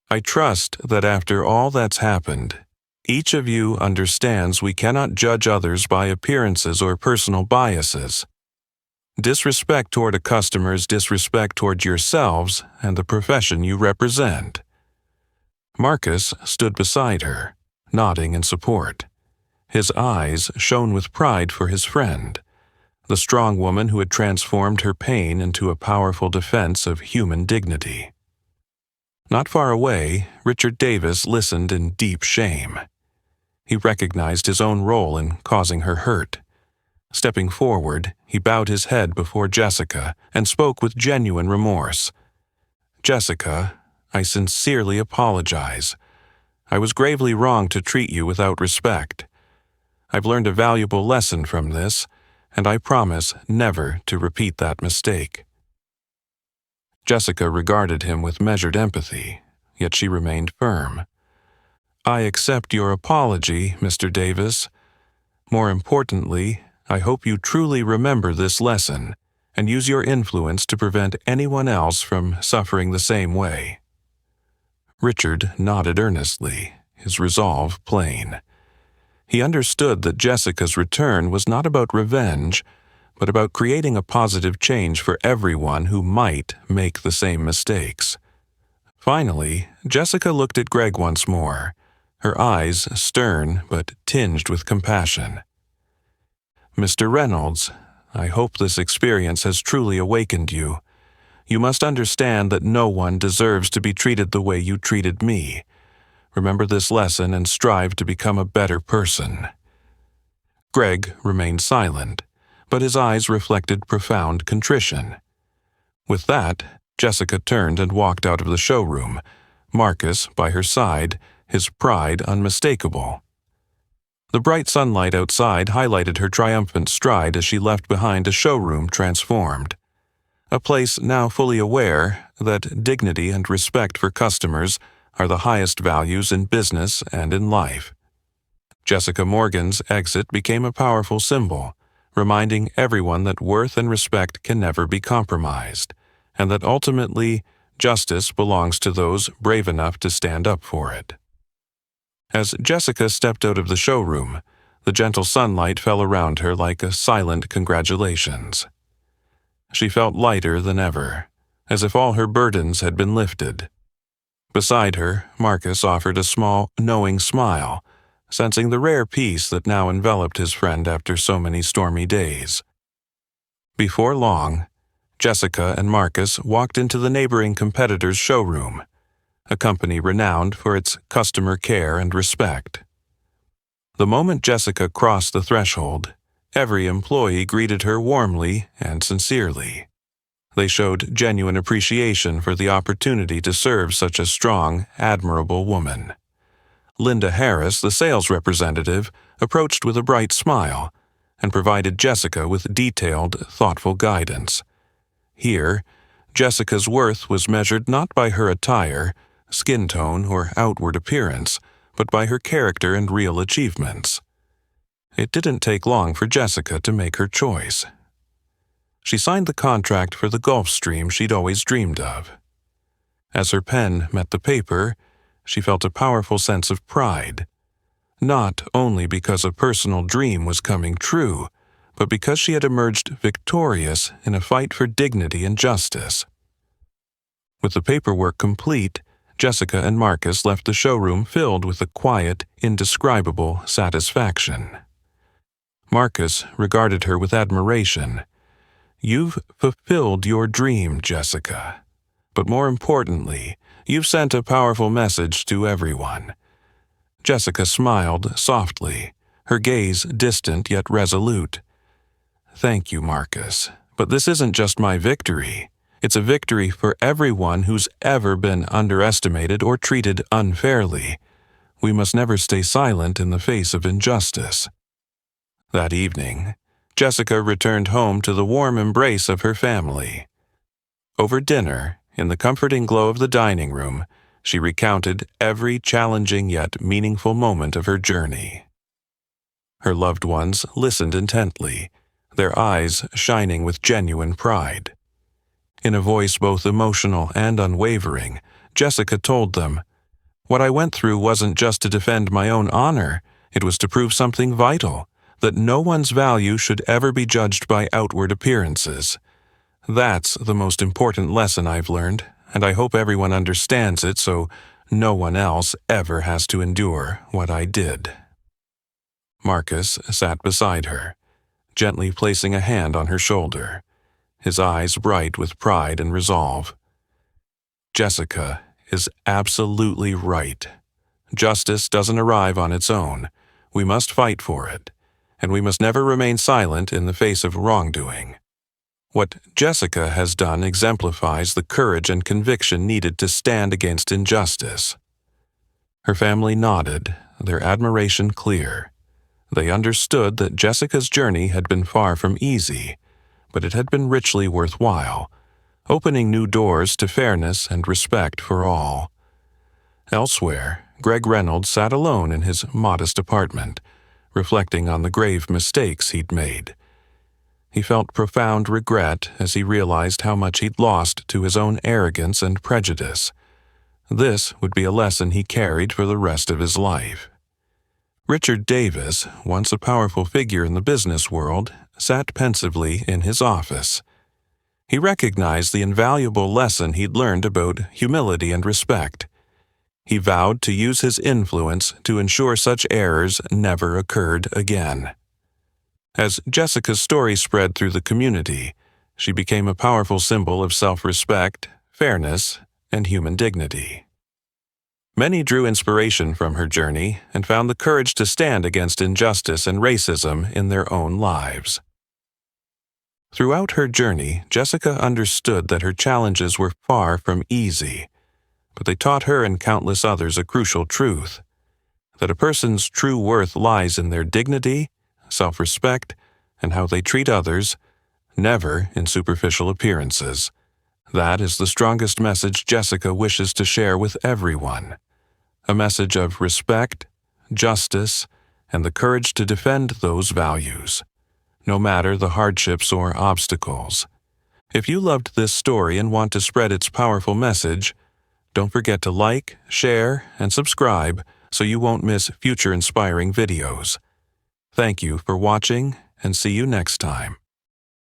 "I trust that after all that's happened, each of you understands we cannot judge others by appearances or personal biases. Disrespect toward a customer is disrespect toward yourselves and the profession you represent." Marcus stood beside her, nodding in support. His eyes shone with pride for his friend, the strong woman who had transformed her pain into a powerful defense of human dignity. Not far away, Richard Davis listened in deep shame. He recognized his own role in causing her hurt. Stepping forward, he bowed his head before Jessica and spoke with genuine remorse. "Jessica, I sincerely apologize. I was gravely wrong to treat you without respect. I've learned a valuable lesson from this, and I promise never to repeat that mistake." Jessica regarded him with measured empathy, yet she remained firm. "I accept your apology, Mr. Davis. More importantly, I hope you truly remember this lesson and use your influence to prevent anyone else from suffering the same way." Richard nodded earnestly, his resolve plain. He understood that Jessica's return was not about revenge, but about creating a positive change for everyone who might make the same mistakes. Finally, Jessica looked at Greg once more, her eyes stern but tinged with compassion. "Mr. Reynolds, I hope this experience has truly awakened you. You must understand that no one deserves to be treated the way you treated me. Remember this lesson and strive to become a better person." Greg remained silent, but his eyes reflected profound contrition. With that, Jessica turned and walked out of the showroom, Marcus by her side, his pride unmistakable. The bright sunlight outside highlighted her triumphant stride as she left behind a showroom transformed. A place now fully aware that dignity and respect for customers are the highest values in business and in life. Jessica Morgan's exit became a powerful symbol, reminding everyone that worth and respect can never be compromised, and that ultimately, justice belongs to those brave enough to stand up for it. As Jessica stepped out of the showroom, the gentle sunlight fell around her like a silent congratulations. She felt lighter than ever, as if all her burdens had been lifted. Beside her, Marcus offered a small, knowing smile, sensing the rare peace that now enveloped his friend after so many stormy days. Before long, Jessica and Marcus walked into the neighboring competitor's showroom, a company renowned for its customer care and respect. The moment Jessica crossed the threshold, every employee greeted her warmly and sincerely. They showed genuine appreciation for the opportunity to serve such a strong, admirable woman. Linda Harris, the sales representative, approached with a bright smile and provided Jessica with detailed, thoughtful guidance. Here, Jessica's worth was measured not by her attire, skin tone, or outward appearance, but by her character and real achievements. It didn't take long for Jessica to make her choice. She signed the contract for the Gulfstream she'd always dreamed of. As her pen met the paper, she felt a powerful sense of pride, not only because a personal dream was coming true, but because she had emerged victorious in a fight for dignity and justice. With the paperwork complete, Jessica and Marcus left the showroom filled with a quiet, indescribable satisfaction. Marcus regarded her with admiration. "You've fulfilled your dream, Jessica. But more importantly, you've sent a powerful message to everyone." Jessica smiled softly, her gaze distant yet resolute. "Thank you, Marcus, but this isn't just my victory. It's a victory for everyone who's ever been underestimated or treated unfairly. We must never stay silent in the face of injustice." That evening, Jessica returned home to the warm embrace of her family. Over dinner, in the comforting glow of the dining room, she recounted every challenging yet meaningful moment of her journey. Her loved ones listened intently, their eyes shining with genuine pride. In a voice both emotional and unwavering, Jessica told them, "What I went through wasn't just to defend my own honor, it was to prove something vital, that no one's value should ever be judged by outward appearances. That's the most important lesson I've learned, and I hope everyone understands it so no one else ever has to endure what I did." Marcus sat beside her, gently placing a hand on her shoulder, his eyes bright with pride and resolve. "Jessica is absolutely right. Justice doesn't arrive on its own. We must fight for it, and we must never remain silent in the face of wrongdoing. What Jessica has done exemplifies the courage and conviction needed to stand against injustice." Her family nodded, their admiration clear. They understood that Jessica's journey had been far from easy, but it had been richly worthwhile, opening new doors to fairness and respect for all. Elsewhere, Greg Reynolds sat alone in his modest apartment, reflecting on the grave mistakes he'd made. He felt profound regret as he realized how much he'd lost to his own arrogance and prejudice. This would be a lesson he carried for the rest of his life. Richard Davis, once a powerful figure in the business world, sat pensively in his office. He recognized the invaluable lesson he'd learned about humility and respect. He vowed to use his influence to ensure such errors never occurred again. As Jessica's story spread through the community, she became a powerful symbol of self-respect, fairness, and human dignity. Many drew inspiration from her journey and found the courage to stand against injustice and racism in their own lives. Throughout her journey, Jessica understood that her challenges were far from easy, but they taught her and countless others a crucial truth. that a person's true worth lies in their dignity, self-respect, and how they treat others, never in superficial appearances. That is the strongest message Jessica wishes to share with everyone. A message of respect, justice, and the courage to defend those values, no matter the hardships or obstacles. If you loved this story and want to spread its powerful message, don't forget to like, share, and subscribe so you won't miss future inspiring videos. Thank you for watching, and see you next time.